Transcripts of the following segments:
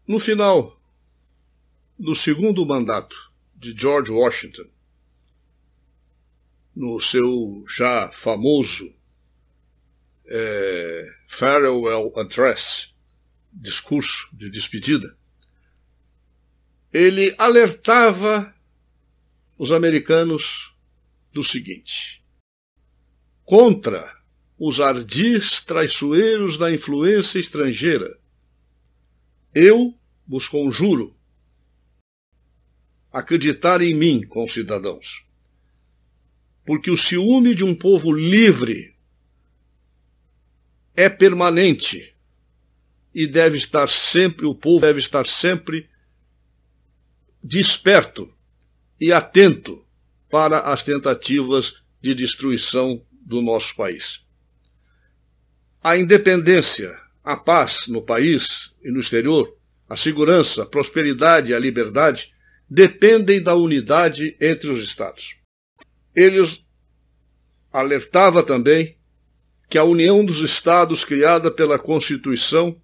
No final do segundo mandato de George Washington, no seu já famoso Farewell Address, discurso de despedida, ele alertava os americanos do seguinte: contra os ardis traiçoeiros da influência estrangeira, eu vos conjuro acreditar em mim, concidadãos, porque o ciúme de um povo livre é permanente e o povo deve estar sempre desperto e atento para as tentativas de destruição do nosso país. A independência, a paz no país e no exterior, a segurança, a prosperidade e a liberdade dependem da unidade entre os Estados. Ele alertava também que a união dos Estados criada pela Constituição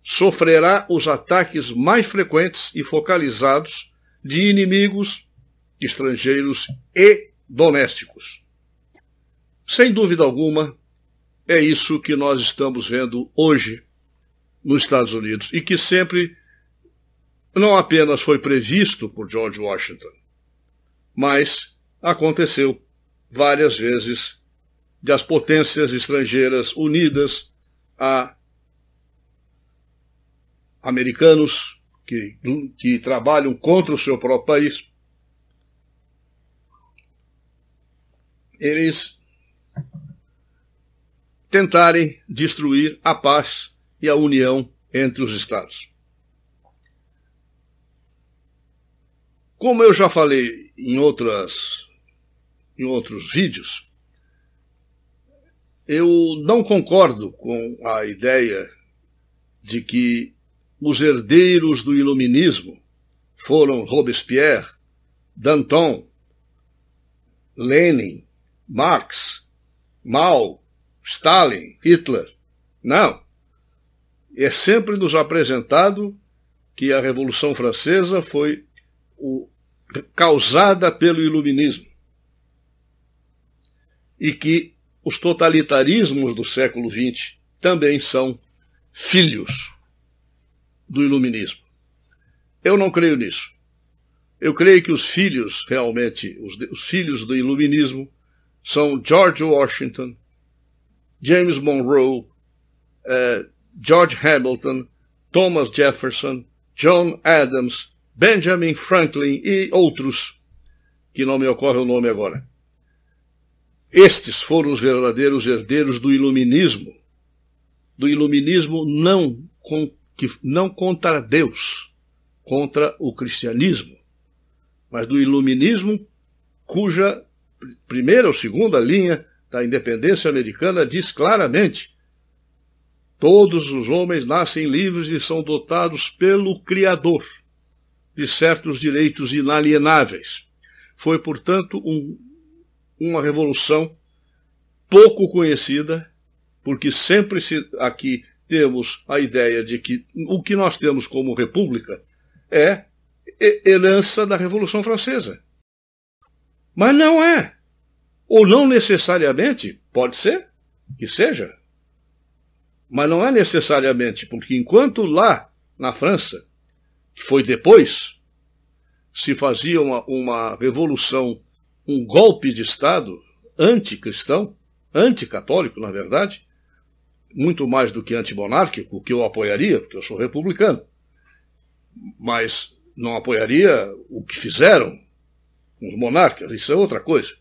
sofrerá os ataques mais frequentes e focalizados de inimigos estrangeiros e domésticos. Sem dúvida alguma, é isso que nós estamos vendo hoje nos Estados Unidos e que sempre não apenas foi previsto por George Washington, mas aconteceu várias vezes de as potências estrangeiras unidas a americanos que trabalham contra o seu próprio país, eles tentarem destruir a paz e a união entre os Estados. Como eu já falei em outros vídeos, eu não concordo com a ideia de que os herdeiros do iluminismo foram Robespierre, Danton, Lenin, Marx, Mao, Stalin, Hitler. Não. É sempre nos apresentado que a Revolução Francesa foi causada pelo iluminismo e que os totalitarismos do século XX também são filhos do iluminismo. Eu não creio nisso. Eu creio que os filhos, realmente, os filhos do iluminismo são George Washington, James Monroe, George Hamilton, Thomas Jefferson, John Adams, Benjamin Franklin e outros, que não me ocorre o nome agora. Estes foram os verdadeiros herdeiros do iluminismo não contra Deus, contra o cristianismo, mas do iluminismo cuja primeira ou segunda linha da independência americana diz claramente: todos os homens nascem livres e são dotados pelo Criador de certos direitos inalienáveis. Foi, portanto, uma revolução pouco conhecida, porque sempre aqui temos a ideia de que o que nós temos como república é herança da Revolução Francesa. Mas não é. Ou não necessariamente, pode ser que seja, mas não é necessariamente, porque enquanto lá na França, que foi depois, se fazia uma revolução, um golpe de Estado anticristão, anticatólico, na verdade, muito mais do que antimonárquico, o que eu apoiaria, porque eu sou republicano, mas não apoiaria o que fizeram com os monarcas, isso é outra coisa.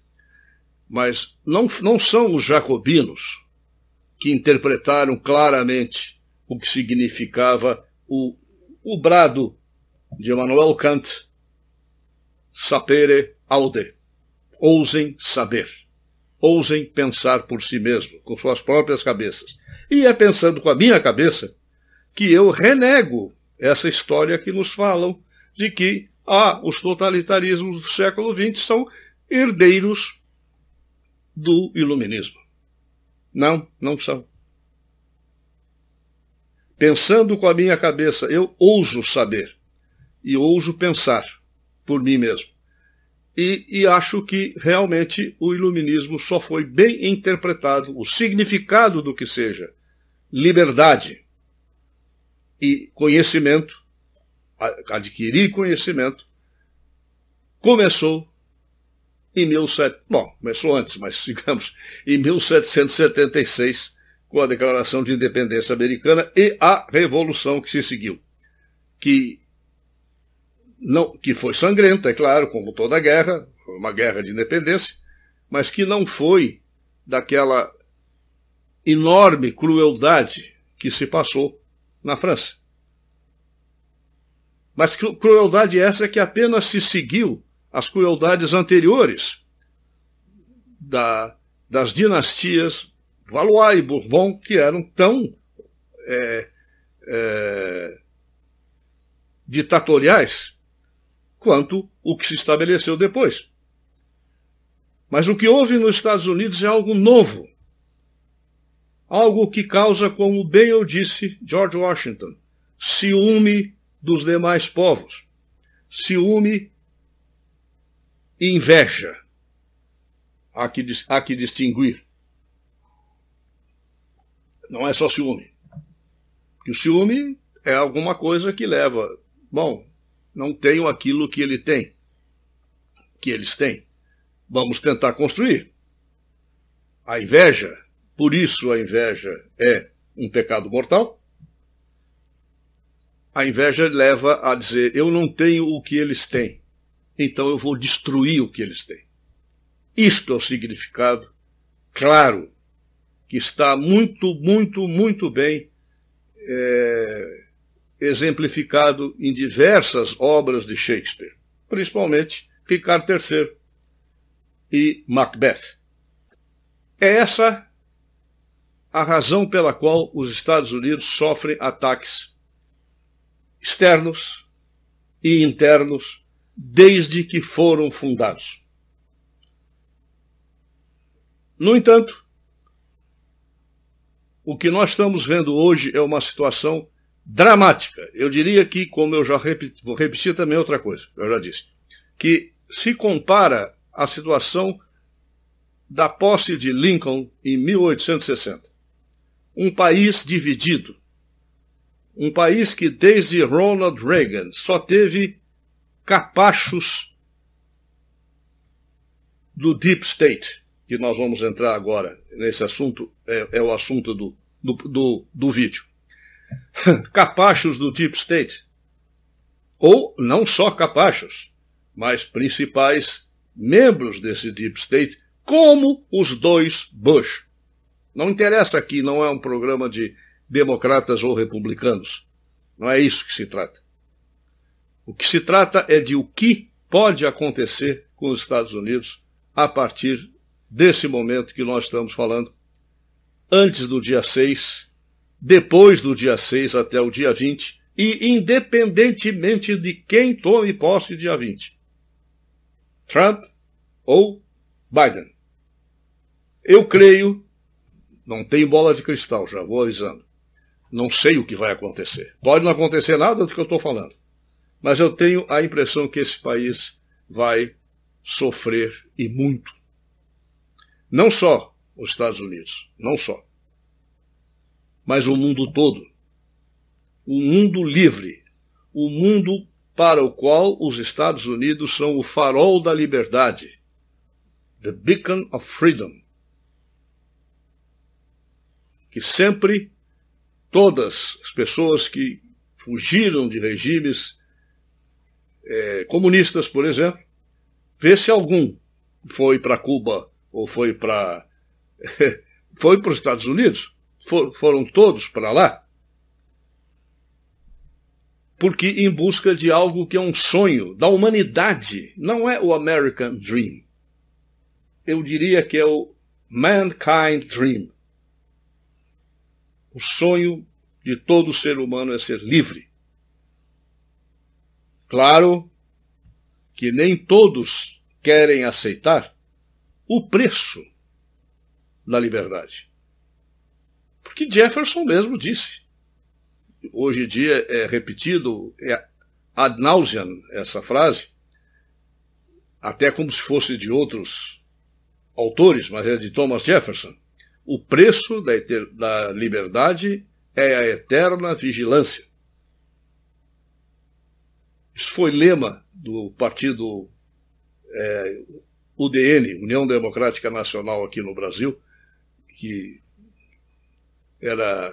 Mas não são os jacobinos que interpretaram claramente o que significava o brado de Immanuel Kant, sapere aude, ousem saber, ousem pensar por si mesmo, com suas próprias cabeças. E é pensando com a minha cabeça que eu renego essa história que nos falam de que os totalitarismos do século XX são herdeiros do iluminismo. Não são. pensando com a minha cabeça, eu ouso saber e ouso pensar por mim mesmo. E acho que realmente o iluminismo só foi bem interpretado, o significado do que seja liberdade e conhecimento, adquirir conhecimento, começou começou antes, mas digamos, em 1776, com a Declaração de Independência Americana e a Revolução que se seguiu, que foi sangrenta, é claro, como toda guerra, foi uma guerra de independência, mas que não foi daquela enorme crueldade que se passou na França. Mas crueldade essa que apenas se seguiu as crueldades anteriores das dinastias Valois e Bourbon, que eram tão ditatoriais quanto o que se estabeleceu depois. Mas o que houve nos Estados Unidos é algo novo. Algo que causa, como bem eu disse, George Washington, ciúme dos demais povos. Ciúme e inveja. Há que distinguir. Não é só ciúme. Porque o ciúme é alguma coisa que leva... não tenho aquilo que ele tem, que eles têm. Vamos tentar construir. A inveja, por isso a inveja é um pecado mortal. A inveja leva a dizer, eu não tenho o que eles têm, então eu vou destruir o que eles têm. Isto é o significado claro, que está muito, muito, muito bem exemplificado em diversas obras de Shakespeare, principalmente Ricardo III e Macbeth. É essa a razão pela qual os Estados Unidos sofrem ataques externos e internos desde que foram fundados. No entanto, o que nós estamos vendo hoje é uma situação dramática. Eu diria que, como eu já vou repetir também outra coisa, eu já disse, que se compara à situação da posse de Lincoln em 1860. Um país dividido. Um país que desde Ronald Reagan só teve capachos do Deep State, que nós vamos entrar agora nesse assunto, é o assunto do vídeo. Capachos do Deep State. Ou não só capachos, mas principais membros desse Deep State, como os dois Bush. Não interessa aqui, não é um programa de democratas ou republicanos. Não é isso que se trata. O que se trata é de o que pode acontecer com os Estados Unidos a partir desse momento que nós estamos falando, antes do dia 6, depois do dia 6 até o dia 20, e independentemente de quem tome posse dia 20. Trump ou Biden. Eu creio, não tenho bola de cristal, já vou avisando. Não sei o que vai acontecer. Pode não acontecer nada do que eu estou falando. Mas eu tenho a impressão que esse país vai sofrer e muito. Não só os Estados Unidos, não só. Mas o mundo todo. O mundo livre. O mundo para o qual os Estados Unidos são o farol da liberdade. The beacon of freedom. Que sempre todas as pessoas que fugiram de regimes comunistas, por exemplo, vê se algum foi para Cuba ou foi para os Estados Unidos, foram todos para lá, porque em busca de algo que é um sonho da humanidade, não é o American Dream. Eu diria que é o Mankind Dream. O sonho de todo ser humano é ser livre. Claro que nem todos querem aceitar o preço da liberdade. Porque Jefferson mesmo disse, hoje em dia é repetido, é ad nauseam essa frase, até como se fosse de outros autores, mas é de Thomas Jefferson. O preço da liberdade é a eterna vigilância. Isso foi lema do partido UDN, União Democrática Nacional, aqui no Brasil, que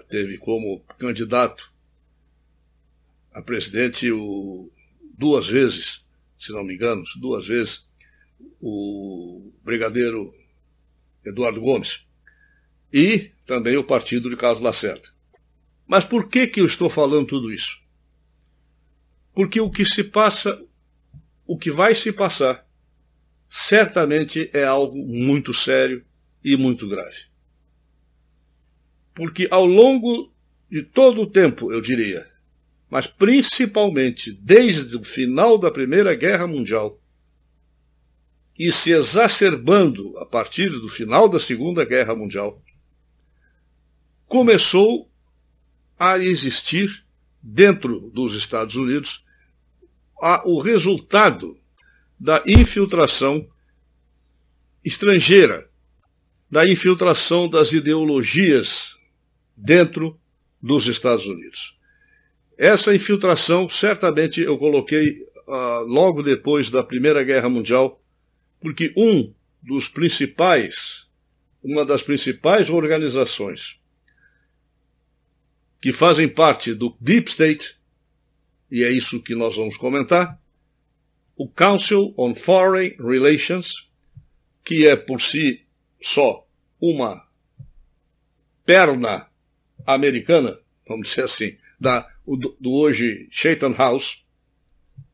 teve como candidato a presidente duas vezes, se não me engano, o brigadeiro Eduardo Gomes, e também o partido de Carlos Lacerda. Mas por que eu estou falando tudo isso? Porque o que se passa, o que vai se passar, certamente é algo muito sério e muito grave. Porque ao longo de todo o tempo, eu diria, mas principalmente desde o final da Primeira Guerra Mundial, e se exacerbando a partir do final da Segunda Guerra Mundial, começou a existir, dentro dos Estados Unidos, o resultado da infiltração estrangeira, da infiltração das ideologias dentro dos Estados Unidos. Essa infiltração, certamente, eu coloquei logo depois da Primeira Guerra Mundial, porque uma das principais organizações que fazem parte do Deep State, e é isso que nós vamos comentar, o Council on Foreign Relations, que é por si só uma perna americana, vamos dizer assim, do hoje Chatham House,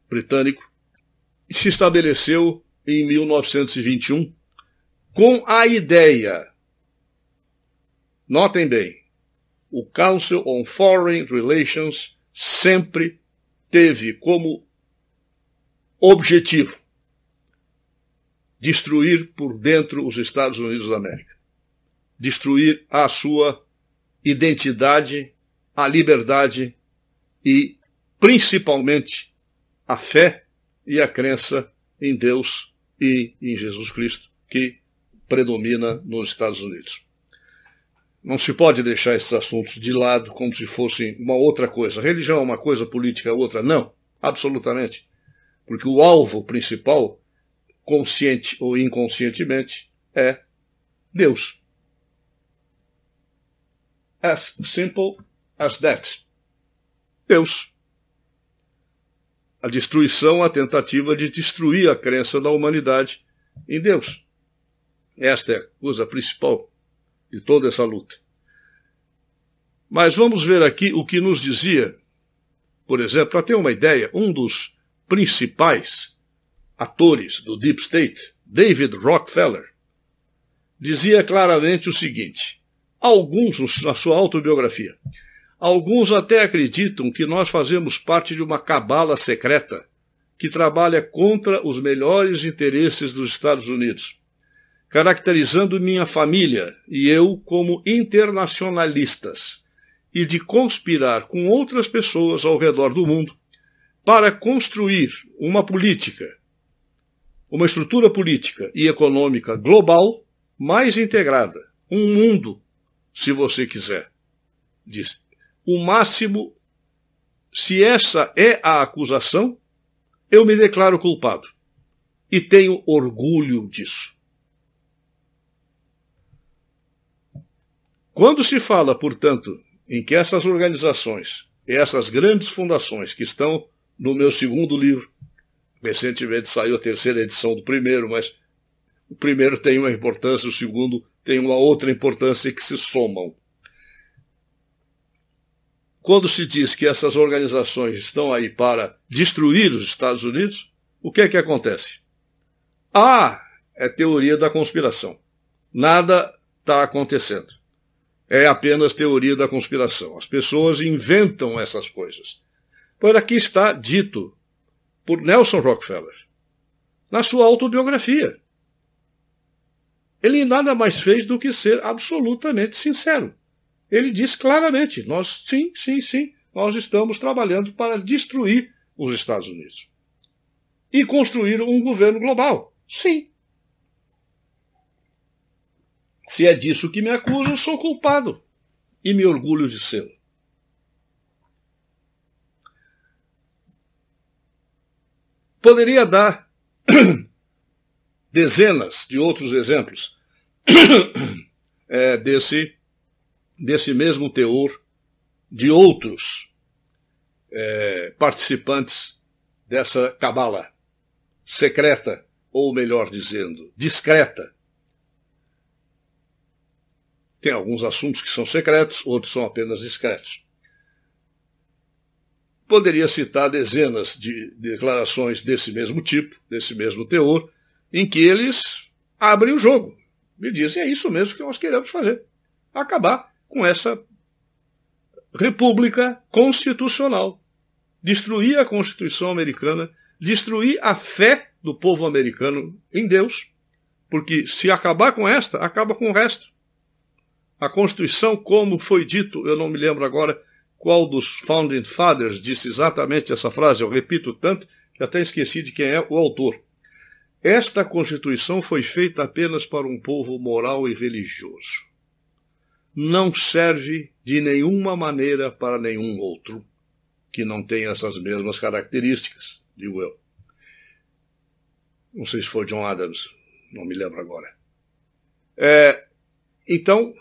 britânico, se estabeleceu em 1921 com a ideia, notem bem, o Council on Foreign Relations sempre teve como objetivo destruir por dentro os Estados Unidos da América, destruir a sua identidade, a liberdade e, principalmente, a fé e a crença em Deus e em Jesus Cristo, que predomina nos Estados Unidos. Não se pode deixar esses assuntos de lado como se fossem uma outra coisa. Religião é uma coisa, política é outra. Não, absolutamente. Porque o alvo principal, consciente ou inconscientemente, é Deus. As simple as that. Deus. A destruição, a tentativa de destruir a crença da humanidade em Deus. Esta é a coisa principal de toda essa luta. Mas vamos ver aqui o que nos dizia, por exemplo, para ter uma ideia, um dos principais atores do Deep State, David Rockefeller, dizia claramente o seguinte, na sua autobiografia, alguns até acreditam que nós fazemos parte de uma cabala secreta que trabalha contra os melhores interesses dos Estados Unidos, caracterizando minha família e eu como internacionalistas, e de conspirar com outras pessoas ao redor do mundo para construir uma política, uma estrutura política e econômica global mais integrada, um mundo, se você quiser. Diz, o máximo, se essa é a acusação, eu me declaro culpado e tenho orgulho disso. Quando se fala, portanto, em que essas organizações, essas grandes fundações que estão no meu segundo livro, recentemente saiu a terceira edição do primeiro, mas o primeiro tem uma importância, o segundo tem uma outra importância que se somam. Quando se diz que essas organizações estão aí para destruir os Estados Unidos, o que é que acontece? É teoria da conspiração. Nada está acontecendo. É apenas teoria da conspiração. As pessoas inventam essas coisas. Por aqui está dito por Nelson Rockefeller, na sua autobiografia. Ele nada mais fez do que ser absolutamente sincero. Ele diz claramente, nós estamos trabalhando para destruir os Estados Unidos e construir um governo global. Sim. Se é disso que me acusam, sou culpado e me orgulho de ser. Poderia dar dezenas de outros exemplos desse mesmo teor de outros participantes dessa cabala secreta, ou melhor dizendo, discreta. Tem alguns assuntos que são secretos, outros são apenas discretos. Poderia citar dezenas de declarações desse mesmo tipo, desse mesmo teor, em que eles abrem o jogo e dizem: é isso mesmo que nós queremos fazer. Acabar com essa república constitucional. Destruir a Constituição americana, destruir a fé do povo americano em Deus, porque se acabar com esta, acaba com o resto. A Constituição, como foi dito, eu não me lembro agora qual dos Founding Fathers disse exatamente essa frase, eu repito tanto que até esqueci de quem é o autor. Esta Constituição foi feita apenas para um povo moral e religioso. Não serve de nenhuma maneira para nenhum outro que não tenha essas mesmas características, digo eu. Não sei se foi John Adams, não me lembro agora. Então,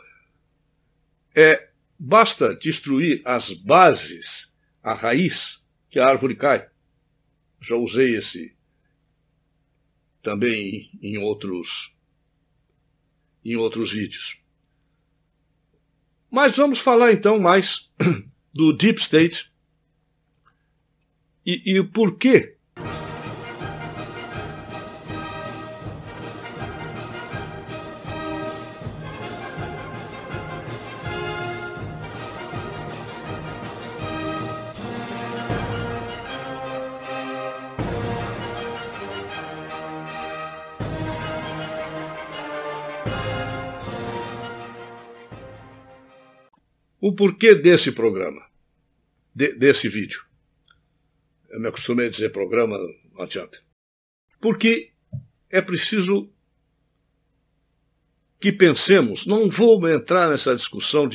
basta destruir as bases, a raiz, que a árvore cai. Já usei esse também em outros vídeos. Mas vamos falar então mais do Deep State e o porquê. O porquê desse programa, desse vídeo. Eu me acostumei a dizer programa, não adianta. Porque é preciso que pensemos, não vou entrar nessa discussão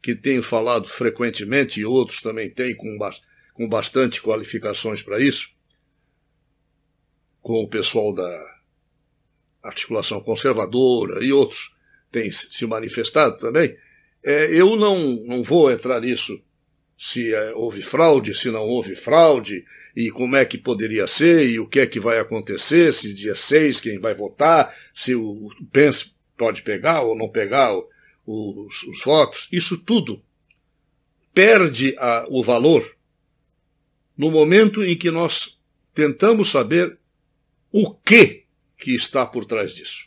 que tenho falado frequentemente, e outros também têm com bastante qualificações para isso, com o pessoal da articulação conservadora e outros têm se manifestado também. Eu não vou entrar nisso, se houve fraude, se não houve fraude, e como é que poderia ser, e o que é que vai acontecer, se dia 6 quem vai votar, se o Pence pode pegar ou não pegar os votos. Isso tudo perde o valor no momento em que nós tentamos saber o que está por trás disso.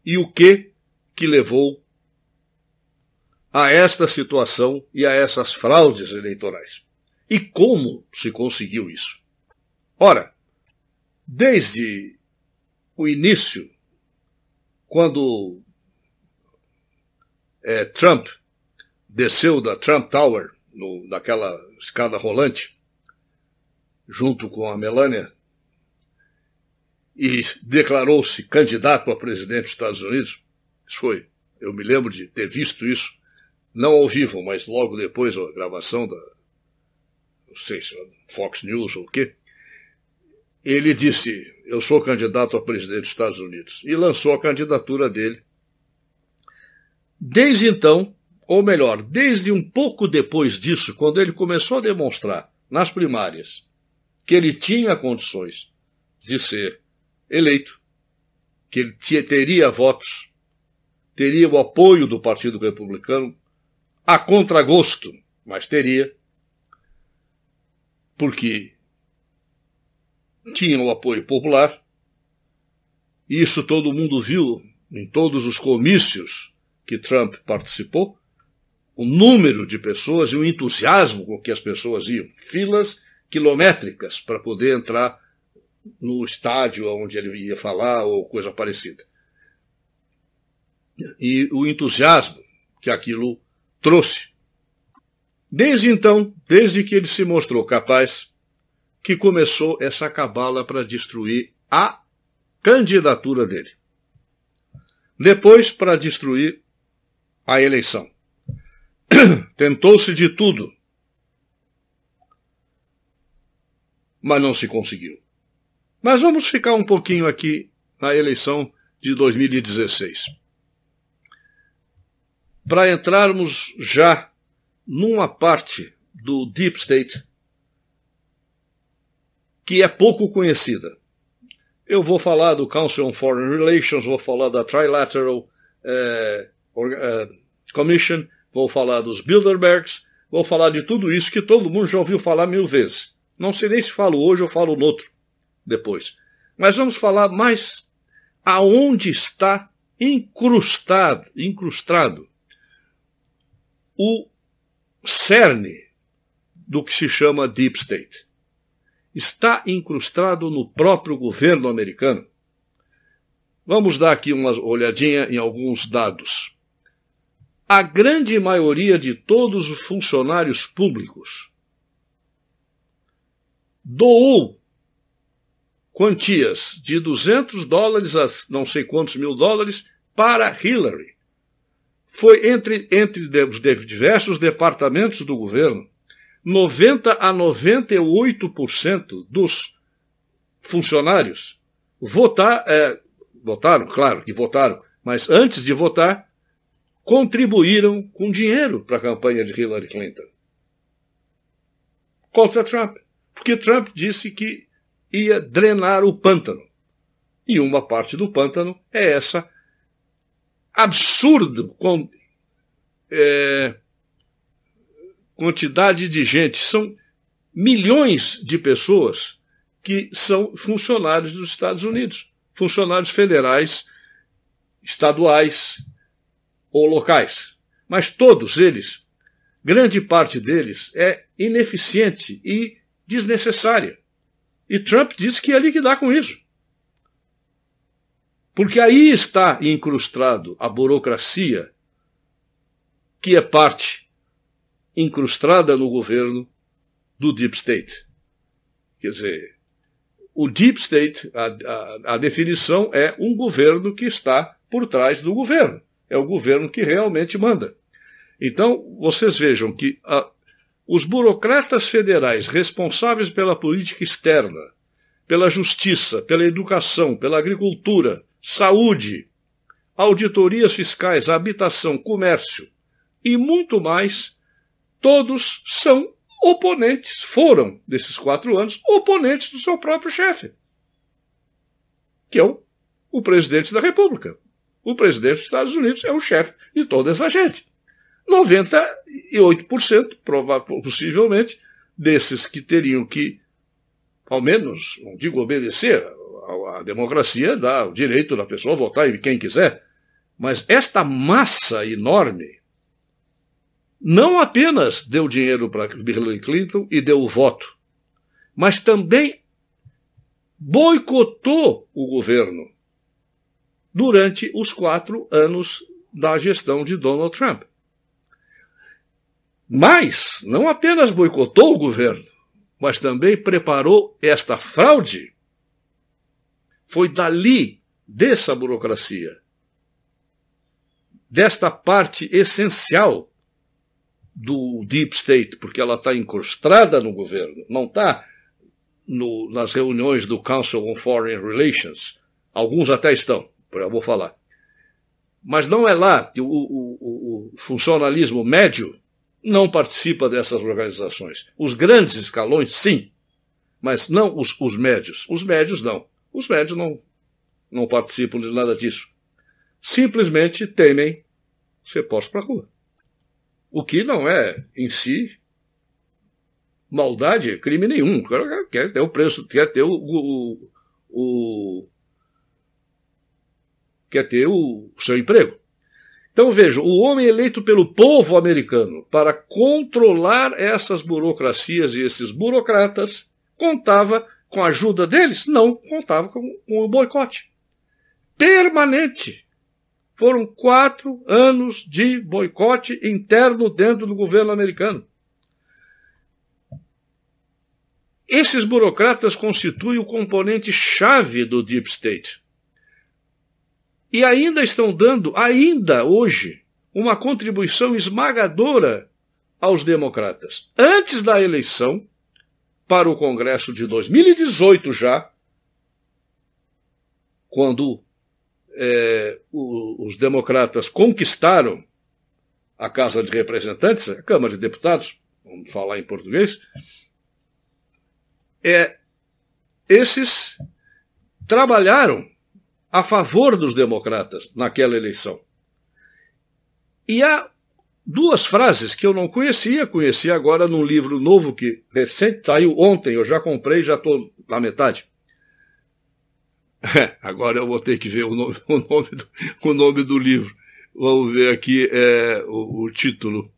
E o que levou a esta situação e a essas fraudes eleitorais. E como se conseguiu isso? Ora, desde o início, quando Trump desceu da Trump Tower, naquela escada rolante, junto com a Melania, e declarou-se candidato a presidente dos Estados Unidos, eu me lembro de ter visto isso, não ao vivo, mas logo depois a gravação não sei se Fox News ou o quê, ele disse: eu sou candidato a presidente dos Estados Unidos, e lançou a candidatura dele. Desde então, ou melhor, desde um pouco depois disso, quando ele começou a demonstrar nas primárias que ele tinha condições de ser eleito, que ele teria votos, teria o apoio do Partido Republicano, a contragosto, mas teria, porque tinha o apoio popular, e isso todo mundo viu em todos os comícios que Trump participou, o número de pessoas e o entusiasmo com que as pessoas iam, filas quilométricas para poder entrar no estádio onde ele ia falar ou coisa parecida. E o entusiasmo que aquilo trouxe. Desde então, desde que ele se mostrou capaz, que começou essa cabala para destruir a candidatura dele. Depois, para destruir a eleição. Tentou-se de tudo, mas não se conseguiu. Mas vamos ficar um pouquinho aqui na eleição de 2016. Para entrarmos já numa parte do Deep State que é pouco conhecida. Eu vou falar do Council on Foreign Relations, vou falar da Trilateral Commission, vou falar dos Bilderbergs, vou falar de tudo isso que todo mundo já ouviu falar 1000 vezes. Não sei nem se falo hoje ou falo no outro depois. Mas vamos falar mais aonde está incrustado o cerne do que se chama Deep State. Está incrustado no próprio governo americano. Vamos dar aqui uma olhadinha em alguns dados. A grande maioria de todos os funcionários públicos doou quantias de $200 a não sei quantos mil dólares para Hillary. Foi entre os diversos departamentos do governo, 90 a 98% dos funcionários votaram, claro que votaram, mas antes de votar, contribuíram com dinheiro para a campanha de Hillary Clinton. Contra Trump. Porque Trump disse que ia drenar o pântano. E uma parte do pântano é essa absurda quantidade de gente. São milhões de pessoas que são funcionários dos Estados Unidos. Funcionários federais, estaduais ou locais. Mas todos eles, grande parte deles, é ineficiente e desnecessária. E Trump disse que ia liquidar com isso. Porque aí está incrustado a burocracia, que é parte incrustada no governo do Deep State. Quer dizer, o Deep State, a definição é um governo que está por trás do governo. É o governo que realmente manda. Então, vocês vejam que os burocratas federais responsáveis pela política externa, pela justiça, pela educação, pela agricultura, saúde, auditorias fiscais, habitação, comércio e muito mais, todos são oponentes, foram, desses 4 anos, oponentes do seu próprio chefe, que é o presidente da República. O presidente dos Estados Unidos é o chefe de toda essa gente. 98%, possivelmente, desses que teriam que, ao menos, não digo obedecer, a democracia dá o direito da pessoa votar em quem quiser, mas esta massa enorme não apenas deu dinheiro para Hillary Clinton e deu o voto, mas também boicotou o governo durante os 4 anos da gestão de Donald Trump. Mas não apenas boicotou o governo, mas também preparou esta fraude. Foi dali, dessa burocracia, desta parte essencial do Deep State, porque ela está incrustada no governo, não está nas reuniões do Council on Foreign Relations. Alguns até estão, eu vou falar. Mas não é lá que o funcionalismo médio não participa dessas organizações. Os grandes escalões, sim, mas não os médios. Os médios não. Os médios não participam de nada disso. Simplesmente temem ser postos para a rua. O que não é, em si, maldade, crime nenhum. O cara quer ter o preço, quer ter quer ter o seu emprego. Então vejam, o homem eleito pelo povo americano para controlar essas burocracias e esses burocratas contava com a ajuda deles? Não, contava com o boicote permanente. Foram 4 anos de boicote interno dentro do governo americano. Esses burocratas constituem o componente chave do Deep State. E ainda estão dando, ainda hoje, uma contribuição esmagadora aos democratas. Antes da eleição, para o Congresso de 2018 já, quando os democratas conquistaram a Casa de Representantes, a Câmara de Deputados, vamos falar em português, esses trabalharam a favor dos democratas naquela eleição. E há duas frases que eu não conheci agora num livro novo que recente saiu ontem, eu já comprei, já estou na metade. Agora eu vou ter que ver o nome do livro. Vamos ver aqui o título.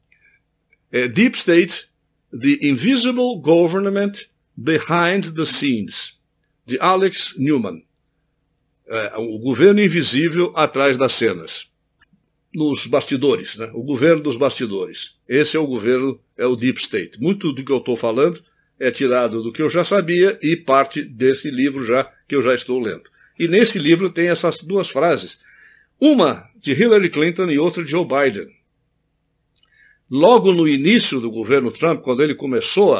Deep State, The Invisible Government Behind the Scenes, de Alex Newman. O governo invisível atrás das cenas. Nos bastidores, né? O governo dos bastidores. Esse é o governo, é o Deep State. Muito do que eu estou falando é tirado do que eu já sabia e parte desse livro que eu já estou lendo. E nesse livro tem essas duas frases. Uma de Hillary Clinton e outra de Joe Biden. Logo no início do governo Trump, quando ele começou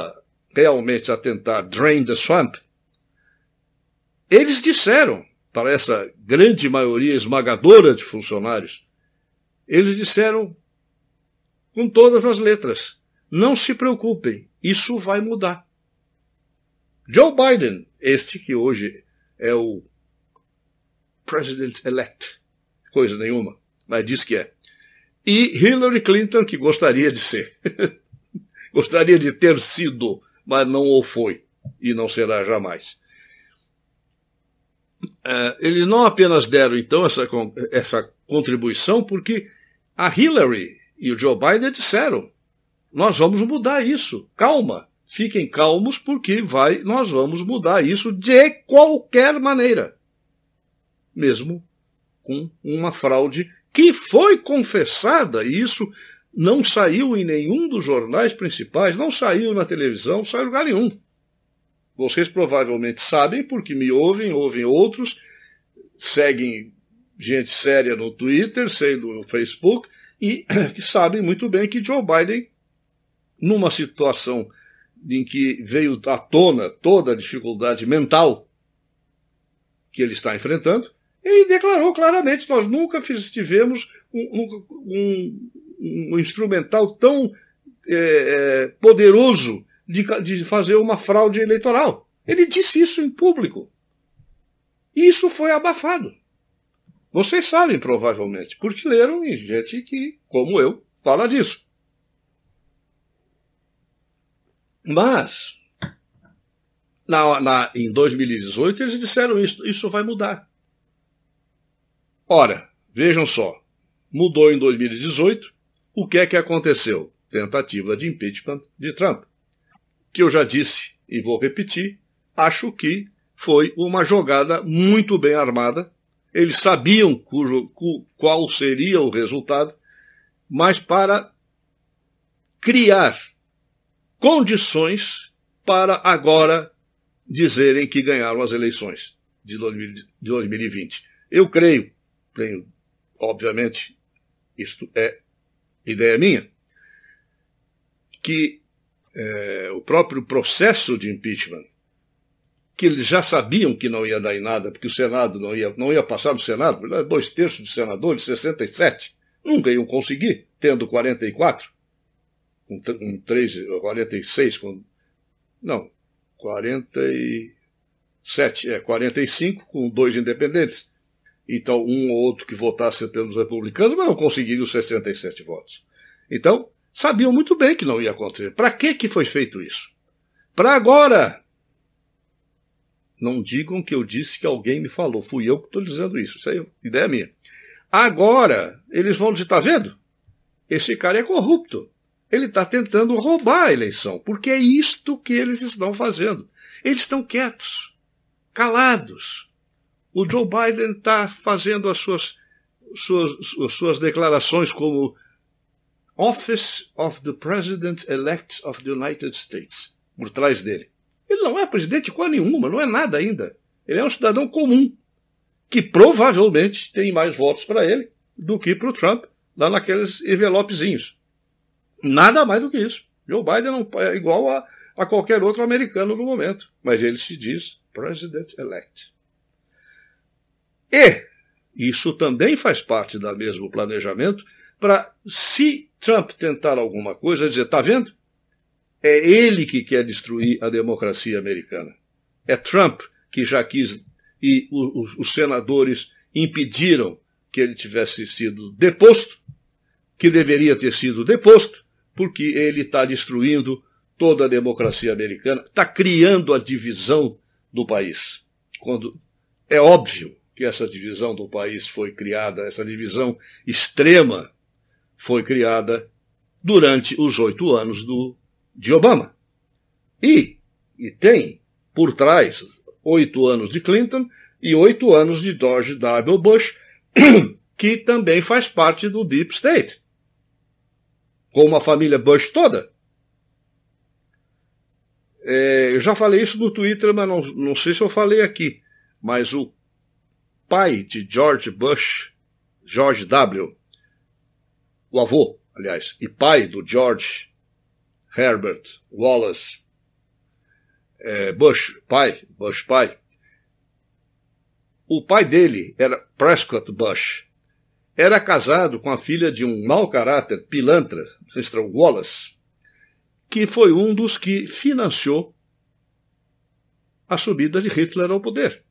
realmente a tentar drain the swamp, eles disseram para essa grande maioria esmagadora de funcionários, eles disseram com todas as letras, não se preocupem, isso vai mudar. Joe Biden, este que hoje é o President-elect, coisa nenhuma, mas diz que é. E Hillary Clinton, que gostaria de ser. Gostaria de ter sido, mas não o foi, e não será jamais. Eles não apenas deram, então, essa contribuição, porque a Hillary e o Joe Biden disseram, nós vamos mudar isso, calma, fiquem calmos, porque nós vamos mudar isso de qualquer maneira. Mesmo com uma fraude que foi confessada, e isso não saiu em nenhum dos jornais principais, não saiu na televisão, não saiu em lugar nenhum. Vocês provavelmente sabem, porque me ouvem outros, seguem gente séria no Twitter, no Facebook, e que sabem muito bem que Joe Biden, numa situação em que veio à tona toda a dificuldade mental que ele está enfrentando, ele declarou claramente, nós nunca tivemos um instrumental tão poderoso de fazer uma fraude eleitoral. Ele disse isso em público. E isso foi abafado. Vocês sabem, provavelmente, porque leram em gente que, como eu, fala disso. Mas, em 2018, eles disseram isso vai mudar. Ora, vejam só, mudou em 2018, o que é que aconteceu? Tentativa de impeachment de Trump. Que eu já disse e vou repetir, acho que foi uma jogada muito bem armada. Eles sabiam qual seria o resultado, mas para criar condições para agora dizerem que ganharam as eleições de 2020. Eu creio, obviamente, isto é ideia minha, que o próprio processo de impeachment, que eles já sabiam que não ia dar em nada, porque o Senado não ia passar do Senado, 2/3 de senadores, 67, nunca iam conseguir, tendo 44, com 46, não, 47, 45 com 2 independentes. Então, um ou outro que votasse pelos republicanos, mas não conseguiram os 67 votos. Então, sabiam muito bem que não ia acontecer. Para que foi feito isso? Para agora. Não digam que eu disse que alguém me falou. Fui eu que estou dizendo isso. Isso aí é ideia minha. Agora, eles vão dizer, está vendo? Esse cara é corrupto. Ele está tentando roubar a eleição, porque é isto que eles estão fazendo. Eles estão quietos, calados. O Joe Biden está fazendo as suas declarações como Office of the President-elect of the United States, por trás dele. Ele não é presidente de coisa nenhuma, não é nada ainda. Ele é um cidadão comum, que provavelmente tem mais votos para ele do que para o Trump, lá naqueles envelopezinhos. Nada mais do que isso. Joe Biden não é igual a qualquer outro americano no momento, mas ele se diz President-elect. E isso também faz parte do mesmo planejamento para, se Trump tentar alguma coisa, dizer, tá vendo? É ele que quer destruir a democracia americana. É Trump que já quis, e os senadores impediram que ele tivesse sido deposto, que deveria ter sido deposto, porque ele está destruindo toda a democracia americana, está criando a divisão do país. Quando é óbvio que essa divisão do país foi criada, essa divisão extrema foi criada durante os 8 anos de Obama. E tem por trás 8 anos de Clinton e 8 anos de George W. Bush, que também faz parte do Deep State, com a família Bush toda. Eu já falei isso no Twitter, mas não sei se eu falei aqui, mas o pai de George Bush, George W., o avô, aliás, e pai do George Herbert Wallace Bush pai, o pai dele era Prescott Bush, era casado com a filha de um mau caráter, pilantra, Mr. Wallace, que foi um dos que financiou a subida de Hitler ao poder,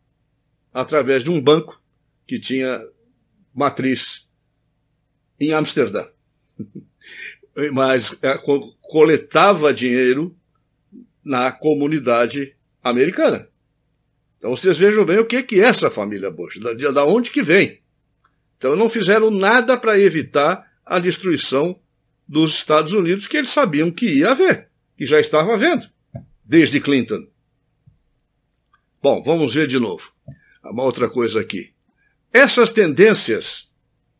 através de um banco que tinha matriz em Amsterdã. Mas coletava dinheiro na comunidade americana. Então vocês vejam bem o que é essa família Bush, da onde que vem. Então não fizeram nada para evitar a destruição dos Estados Unidos, que eles sabiam que ia haver, que já estava havendo, desde Clinton. Bom, vamos ver de novo. Uma outra coisa aqui. Essas tendências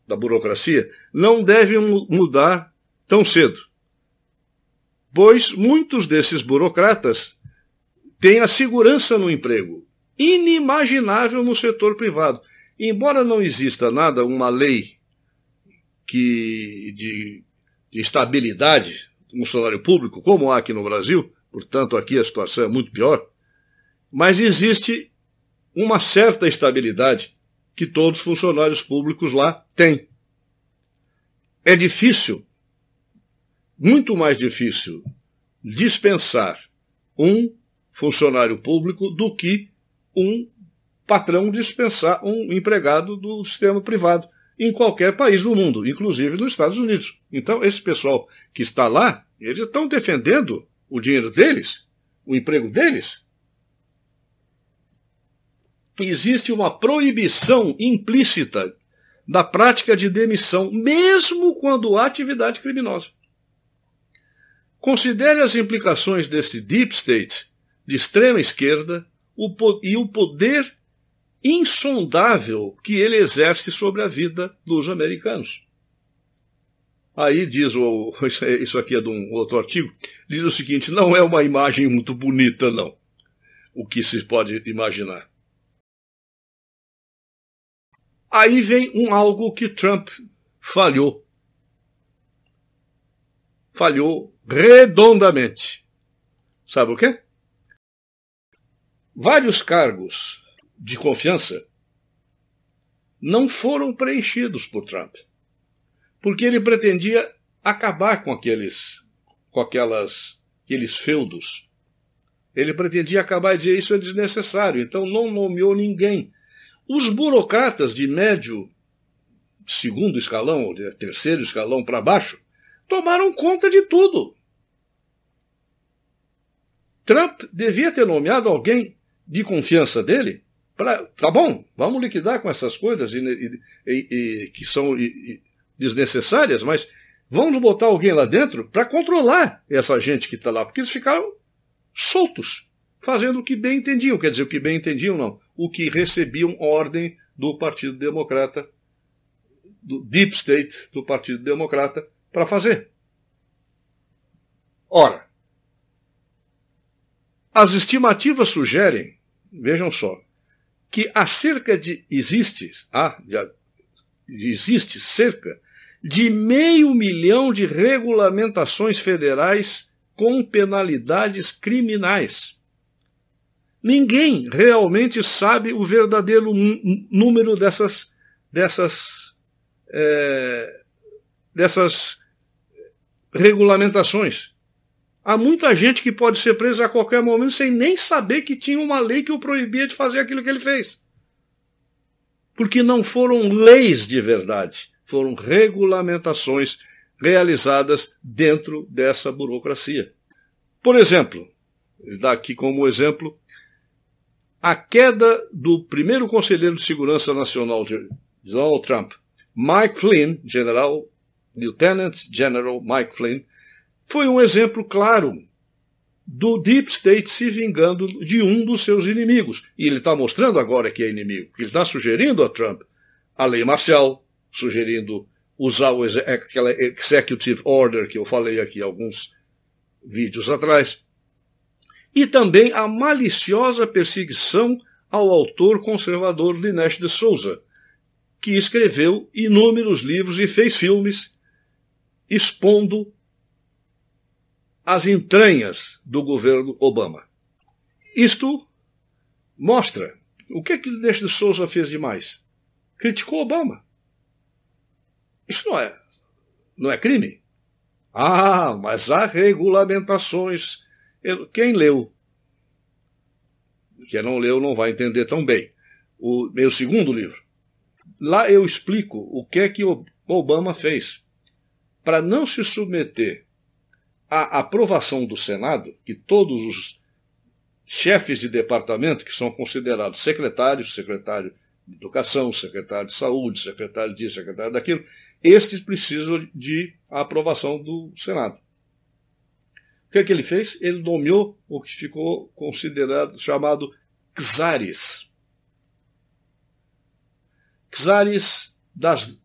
da burocracia não devem mudar tão cedo, pois muitos desses burocratas têm a segurança no emprego, inimaginável no setor privado. Embora não exista nada, uma lei de estabilidade do funcionário público, como há aqui no Brasil, portanto aqui a situação é muito pior, mas existe uma certa estabilidade que todos os funcionários públicos lá têm. É difícil, muito mais difícil, dispensar um funcionário público do que um patrão dispensar um empregado do sistema privado em qualquer país do mundo, inclusive nos Estados Unidos. Então, esse pessoal que está lá, eles estão defendendo o dinheiro deles, o emprego deles. Existe uma proibição implícita da prática de demissão, mesmo quando há atividade criminosa. Considere as implicações desse Deep State de extrema esquerda e o poder insondável que ele exerce sobre a vida dos americanos. Aí diz, isso aqui é de um outro artigo, diz o seguinte, não é uma imagem muito bonita, não, o que se pode imaginar. Aí vem algo que Trump falhou. Falhou redondamente. Sabe o quê? Vários cargos de confiança não foram preenchidos por Trump, porque ele pretendia acabar com aqueles feudos. Ele pretendia acabar e dizer isso é desnecessário, então não nomeou ninguém. Os burocratas de médio, segundo escalão, ou de terceiro escalão para baixo, tomaram conta de tudo. Trump devia ter nomeado alguém de confiança dele para, tá bom, vamos liquidar com essas coisas que são desnecessárias, mas vamos botar alguém lá dentro para controlar essa gente que está lá, porque eles ficaram soltos, fazendo o que bem entendiam. Quer dizer, o que bem entendiam não, o que recebiam ordem do Partido Democrata, do Deep State do Partido Democrata, para fazer. Ora, As estimativas sugerem, vejam só, que existe cerca de 500 mil de regulamentações federais com penalidades criminais. Ninguém realmente sabe o verdadeiro número dessas regulamentações. Há muita gente que pode ser presa a qualquer momento sem nem saber que tinha uma lei que o proibia de fazer aquilo que ele fez. Porque não foram leis de verdade, foram regulamentações realizadas dentro dessa burocracia. Por exemplo, ele dá aqui como exemplo a queda do primeiro conselheiro de segurança nacional de Donald Trump, Mike Flynn, Lieutenant General Mike Flynn, foi um exemplo claro do Deep State se vingando de um dos seus inimigos. E ele está mostrando agora que é inimigo, que ele está sugerindo a Trump a lei marcial, sugerindo usar aquela Executive Order que eu falei aqui alguns vídeos atrás, e também a maliciosa perseguição ao autor conservador Dinesh D'Souza, que escreveu inúmeros livros e fez filmes expondo as entranhas do governo Obama. Isto mostra o que Dinesh D'Souza fez demais. Criticou Obama. Isso não é crime? Ah, mas há regulamentações. Quem leu? Quem não leu não vai entender tão bem. O meu segundo livro. Lá eu explico o que Obama fez para não se submeter à aprovação do Senado, que todos os chefes de departamento, que são considerados secretários, secretário de Educação, secretário de Saúde, secretário disso, secretário daquilo, estes precisam de aprovação do Senado. O que ele fez? Ele nomeou o que ficou chamado czares. Czares das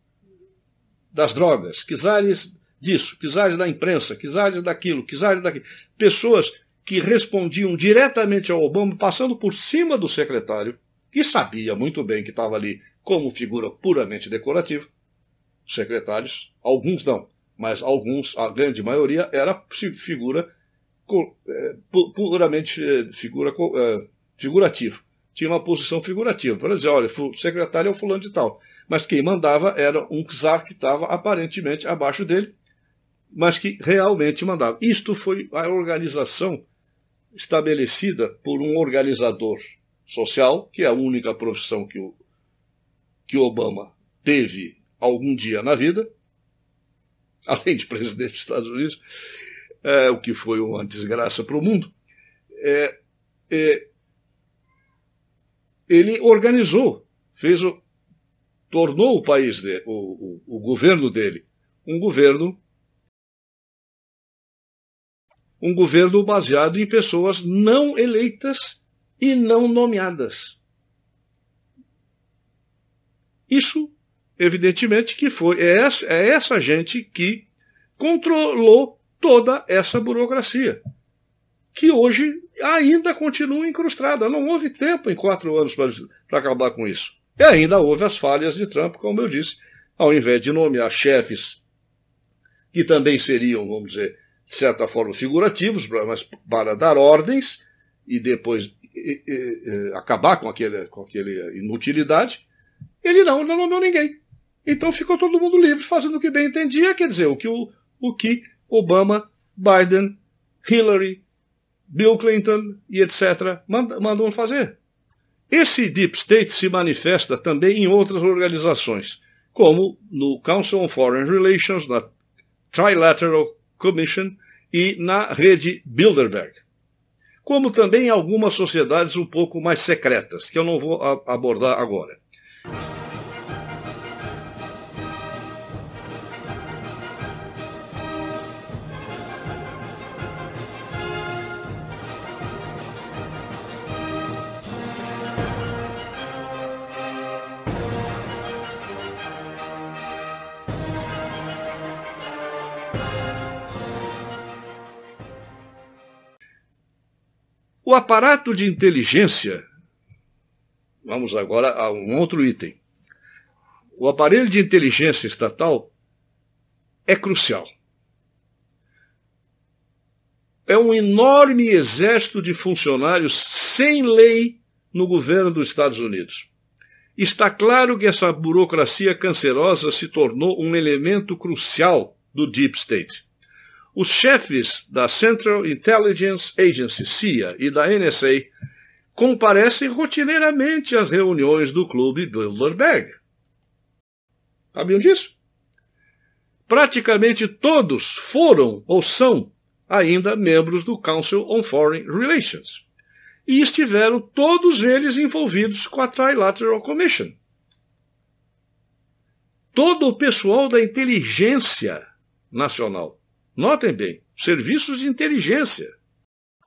drogas, czares disso, czares da imprensa, czares daquilo, czares daquilo. Pessoas que respondiam diretamente ao Obama, passando por cima do secretário, que sabia muito bem que estava ali como figura puramente decorativa. Os secretários, alguns não, mas alguns, a grande maioria, era figura puramente figurativa. Tinha uma posição figurativa, para dizer, olha, o secretário é o fulano de tal. Mas quem mandava era um czar que estava aparentemente abaixo dele, mas que realmente mandava. Isto foi a organização estabelecida por um organizador social, que é a única profissão que Obama teve algum dia na vida, além de presidente dos Estados Unidos, o que foi uma desgraça para o mundo. Ele organizou, tornou o país dele, o governo dele, um governo baseado em pessoas não eleitas e não nomeadas. Isso, evidentemente, que é essa gente que controlou toda essa burocracia, que hoje ainda continua incrustada. Não houve tempo em 4 anos para acabar com isso. E ainda houve as falhas de Trump, como eu disse, ao invés de nomear chefes que também seriam, vamos dizer, de certa forma figurativos, mas para dar ordens e depois acabar com aquela inutilidade, ele não nomeou ninguém. Então ficou todo mundo livre, fazendo o que bem entendia, quer dizer, o que Obama, Biden, Hillary, Bill Clinton e etc. mandam fazer. Esse Deep State se manifesta também em outras organizações, como no Council on Foreign Relations, na Trilateral Commission e na rede Bilderberg. Como também em algumas sociedades um pouco mais secretas, que eu não vou abordar agora. O aparato de inteligência, vamos agora a um outro item. O aparelho de inteligência estatal é crucial. É um enorme exército de funcionários sem lei no governo dos Estados Unidos. Está claro que essa burocracia cancerosa se tornou um elemento crucial do Deep State. Os chefes da Central Intelligence Agency, CIA, e da NSA comparecem rotineiramente às reuniões do Clube Bilderberg. Sabiam disso? Praticamente todos foram ou são ainda membros do Council on Foreign Relations. E estiveram todos eles envolvidos com a Trilateral Commission. Todo o pessoal da inteligência nacional, notem bem, serviços de inteligência,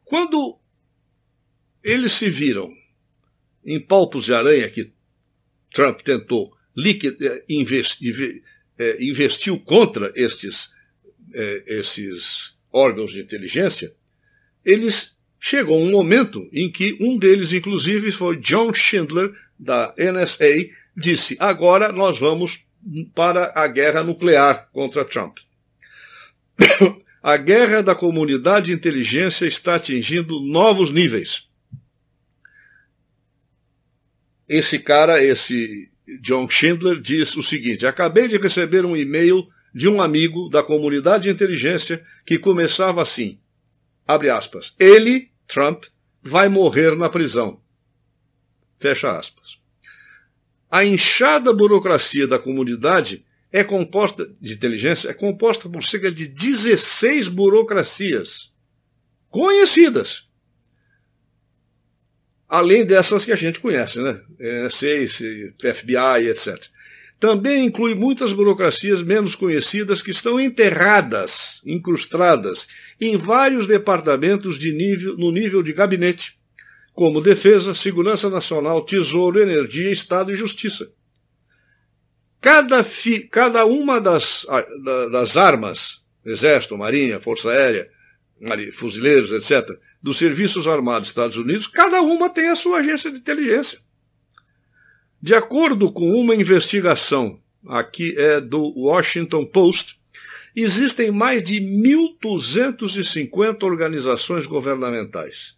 quando eles se viram em palpos de aranha que Trump tentou investiu contra estes órgãos de inteligência, chegou um momento em que um deles, inclusive, foi John Schindler, da NSA, disse: agora nós vamos para a guerra nuclear contra Trump. A guerra da comunidade de inteligência está atingindo novos níveis. Esse John Schindler, diz o seguinte: acabei de receber um e-mail de um amigo da comunidade de inteligência que começava assim, abre aspas, ele, Trump, vai morrer na prisão. Fecha aspas. A inchada burocracia da comunidade de inteligência é composta por cerca de 16 burocracias conhecidas. Além dessas que a gente conhece, né? NSA, FBI, etc. Também inclui muitas burocracias menos conhecidas que estão enterradas, incrustadas, em vários departamentos no nível de gabinete, como Defesa, Segurança Nacional, Tesouro, Energia, Estado e Justiça. Cada uma das armas, Exército, Marinha, Força Aérea, fuzileiros, etc., dos Serviços Armados dos Estados Unidos, cada uma tem a sua agência de inteligência. De acordo com uma investigação, aqui é do Washington Post, existem mais de 1.250 organizações governamentais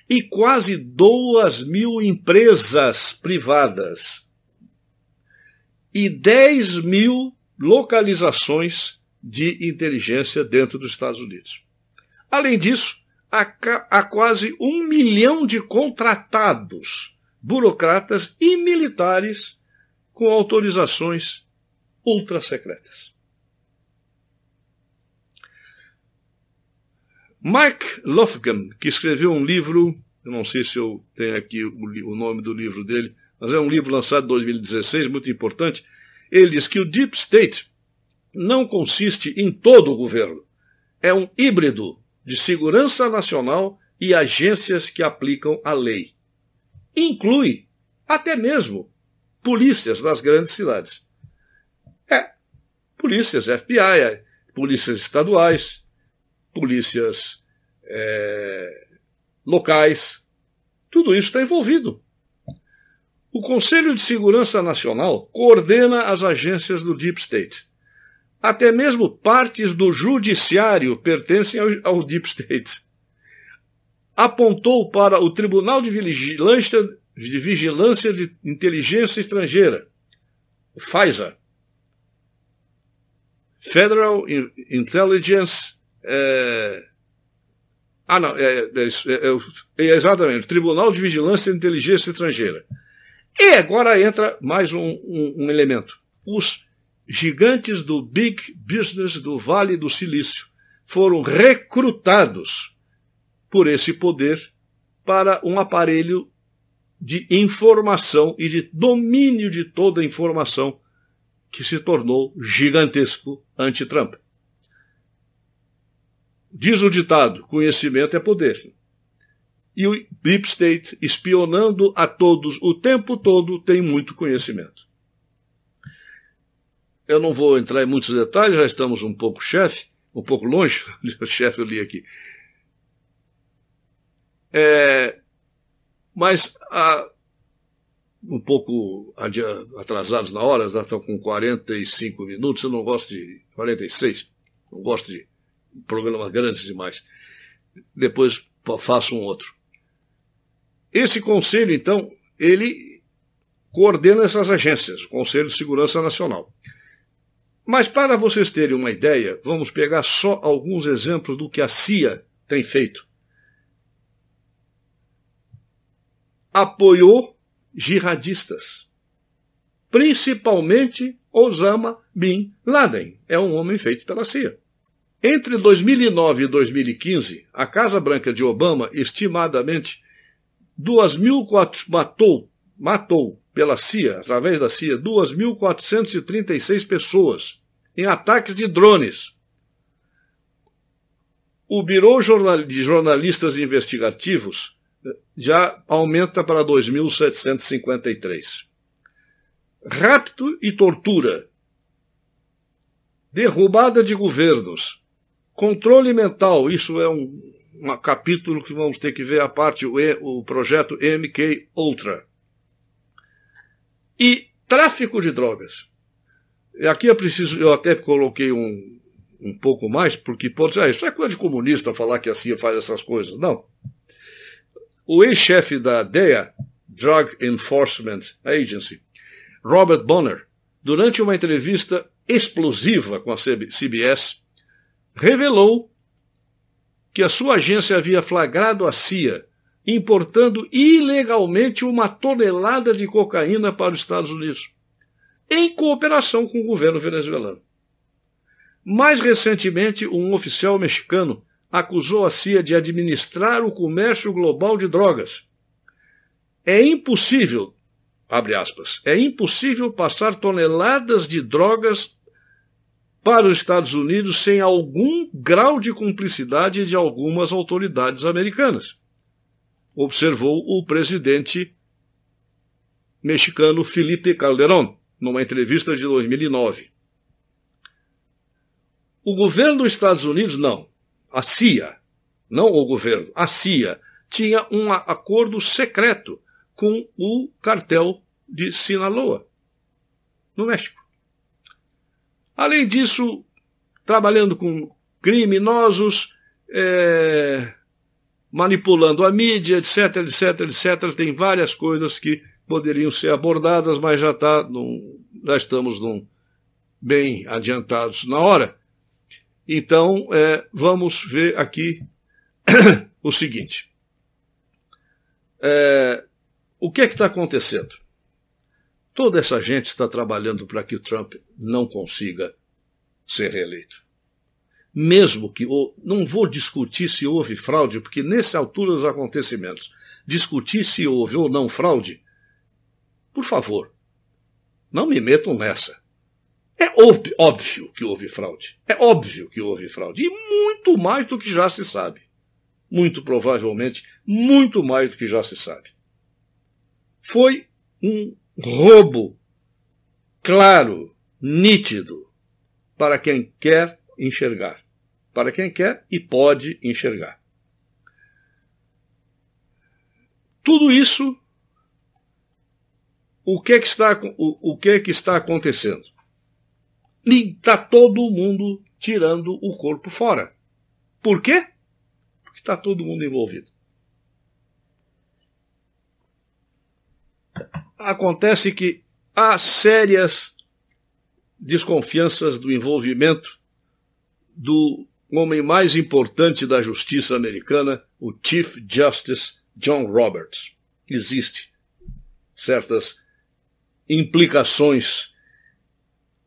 e quase 2.000 empresas privadas e 10.000 localizações de inteligência dentro dos Estados Unidos. Além disso, há quase 1 milhão de contratados, burocratas e militares com autorizações ultrasecretas. Mark Lofgren, que escreveu um livro, eu não sei se eu tenho aqui o nome do livro dele, mas é um livro lançado em 2016, muito importante. Ele diz que o Deep State não consiste em todo o governo. É um híbrido de segurança nacional e agências que aplicam a lei. Inclui até mesmo polícias das grandes cidades. Polícias FBI, polícias estaduais, polícias locais, tudo isso está envolvido. O Conselho de Segurança Nacional coordena as agências do Deep State. Até mesmo partes do judiciário pertencem ao Deep State. Apontou para o Tribunal de Vigilância de Inteligência Estrangeira, o FISA, Federal Intelligence... exatamente, o Tribunal de Vigilância de Inteligência Estrangeira. E agora entra mais um elemento. Os gigantes do Big Business do Vale do Silício foram recrutados por esse poder para um aparelho de informação e de domínio de toda a informação que se tornou gigantesco anti-Trump. Diz o ditado, conhecimento é poder. E o Deep State, espionando a todos o tempo todo, tem muito conhecimento. Eu não vou entrar em muitos detalhes, já estamos um pouco longe, o chefe eu li aqui. Mas um pouco atrasados na hora, já estão com 45 minutos, eu não gosto de 46, não gosto de programas grandes demais. Depois faço um outro. Esse conselho, então, ele coordena essas agências, o Conselho de Segurança Nacional. Mas para vocês terem uma ideia, vamos pegar só alguns exemplos do que a CIA tem feito. Apoiou jihadistas, principalmente Osama Bin Laden. É um homem feito pela CIA. Entre 2009 e 2015, a Casa Branca de Obama, estimadamente, matou pela CIA, através da CIA, 2.436 pessoas em ataques de drones. O Bureau de Jornalistas Investigativos já aumenta para 2.753. Rapto e tortura, derrubada de governos, controle mental, isso é um capítulo que vamos ter que ver à parte, o projeto MK Ultra. E tráfico de drogas. Aqui eu até coloquei um pouco mais, porque pode dizer, isso é coisa de comunista falar que a CIA faz essas coisas. Não. O ex-chefe da DEA, Drug Enforcement Agency, Robert Bonner, durante uma entrevista explosiva com a CBS, revelou que a sua agência havia flagrado a CIA importando ilegalmente 1 tonelada de cocaína para os Estados Unidos, em cooperação com o governo venezuelano. Mais recentemente, um oficial mexicano acusou a CIA de administrar o comércio global de drogas. É impossível, abre aspas, é impossível passar toneladas de drogas para os Estados Unidos sem algum grau de cumplicidade de algumas autoridades americanas, observou o presidente mexicano Felipe Calderón, numa entrevista de 2009. O governo dos Estados Unidos, não. A CIA, não o governo, a CIA, tinha um acordo secreto com o cartel de Sinaloa, no México. Além disso, trabalhando com criminosos, manipulando a mídia, etc, etc, tem várias coisas que poderiam ser abordadas, mas já estamos bem adiantados na hora. Então, vamos ver aqui o seguinte. O que é que está acontecendo? Toda essa gente está trabalhando para que o Trump não consiga ser reeleito. Mesmo que... Não vou discutir se houve fraude, porque nessa altura dos acontecimentos, discutir se houve ou não fraude, por favor, não me metam nessa. É óbvio que houve fraude. É óbvio que houve fraude. E muito mais do que já se sabe. Muito provavelmente, muito mais do que já se sabe. Foi um roubo claro, nítido, para quem quer enxergar. Para quem quer e pode enxergar. Tudo isso, o que é que está acontecendo? Está todo mundo tirando o corpo fora. Por quê? Porque está todo mundo envolvido. Acontece que há sérias desconfianças do envolvimento do homem mais importante da justiça americana, o Chief Justice John Roberts. Existem certas implicações,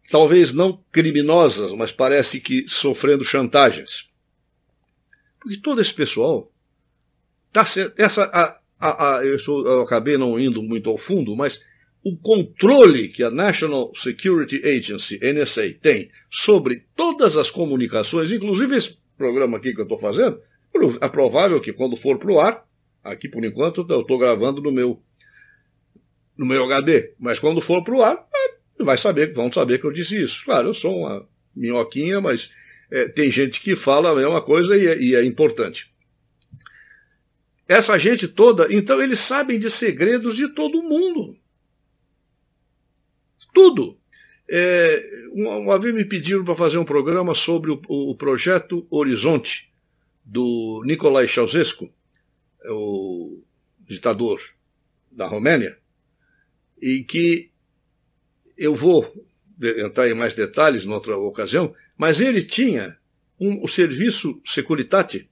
talvez não criminosas, mas parece que sofrendo chantagens. Porque todo esse pessoal eu acabei não indo muito ao fundo, mas o controle que a National Security Agency, NSA, tem sobre todas as comunicações, inclusive esse programa aqui que eu estou fazendo, é provável que quando for para o ar, aqui por enquanto eu estou gravando no meu HD, mas quando for para o ar, vão saber que eu disse isso. Claro, eu sou uma minhoquinha, mas tem gente que fala a mesma coisa e é importante. essa gente toda, então eles sabem de segredos de todo mundo. Tudo. Uma vez me pediram para fazer um programa sobre o projeto Horizonte, do Nicolae Ceausescu, o ditador da Romênia, e que eu vou entrar em mais detalhes em outra ocasião, mas ele tinha o serviço Securitate,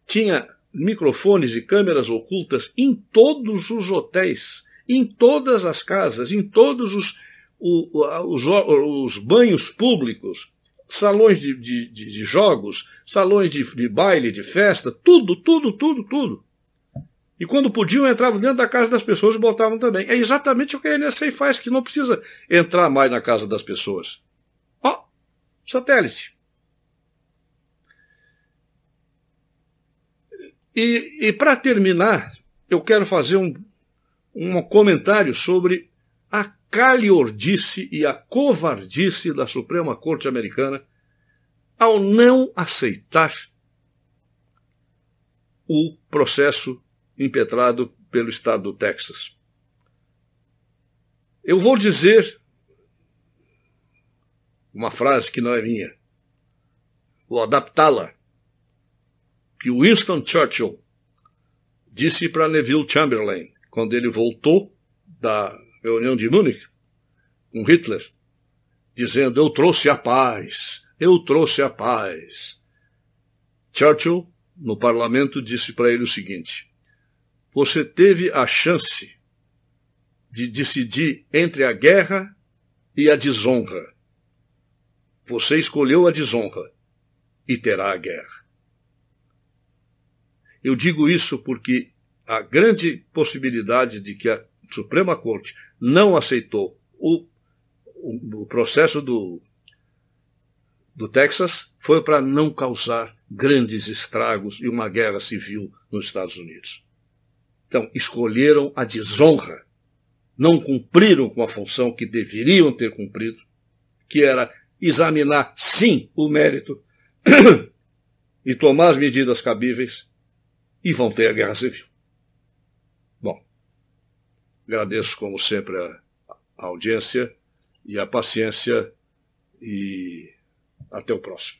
tinha microfones e câmeras ocultas em todos os hotéis, em todas as casas, em todos os banhos públicos, salões de jogos, salões de baile, de festa, tudo. E quando podiam, entravam dentro da casa das pessoas e botavam também. É exatamente o que a NSA faz, que não precisa entrar mais na casa das pessoas. Ó, satélite. E para terminar, eu quero fazer um comentário sobre a calhordice e a covardice da Suprema Corte Americana ao não aceitar o processo impetrado pelo estado do Texas. Eu vou dizer uma frase que não é minha, vou adaptá-la, que Winston Churchill disse para Neville Chamberlain, quando ele voltou da reunião de Munique com Hitler, dizendo: eu trouxe a paz. Churchill, no parlamento, disse para ele o seguinte: você teve a chance de decidir entre a guerra e a desonra. Você escolheu a desonra e terá a guerra. Eu digo isso porque a grande possibilidade de que a Suprema Corte não aceitou o processo do Texas foi para não causar grandes estragos e uma guerra civil nos Estados Unidos. Então, escolheram a desonra, não cumpriram com a função que deveriam ter cumprido, que era examinar, sim, o mérito e tomar as medidas cabíveis, e vão ter a guerra civil. Bom, agradeço, como sempre, a audiência e a paciência, e até o próximo.